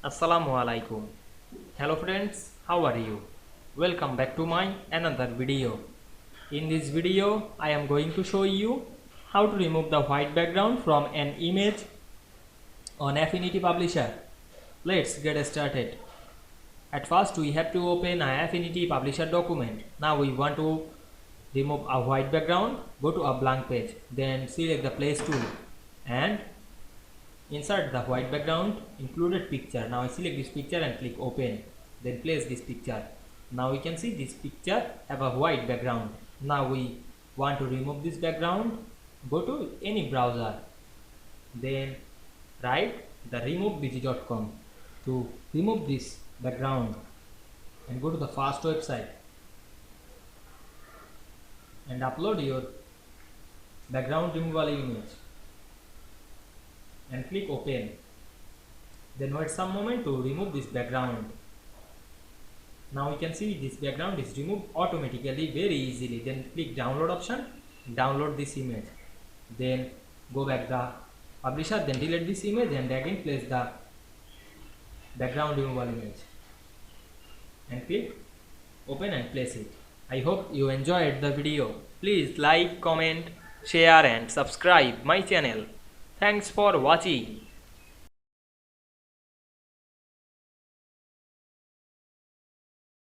Assalamu Walaikum. Hello friends, how are you? Welcome back to my another video. In this video, I am going to show you how to remove the white background from an image on Affinity Publisher. Let's get started. At first, we have to open an Affinity Publisher document. Now we want to remove a white background. Go to a blank page. Then select the place tool and insert the white background included picture. Now I select this picture and click open. Then place this picture. Now we can see this picture have a white background. Now we want to remove this background. Go to any browser. Then write the removebg.com to remove this background and go to the fast website and upload your background removal image and click open. Then wait some moment to remove this background. Now you can see this background is removed automatically very easily. Then click download option, download this image. Then go back the publisher, then delete this image and again place the background removal image and click open and place it. I hope you enjoyed the video. Please like, comment, share and subscribe my channel. Thanks for watching.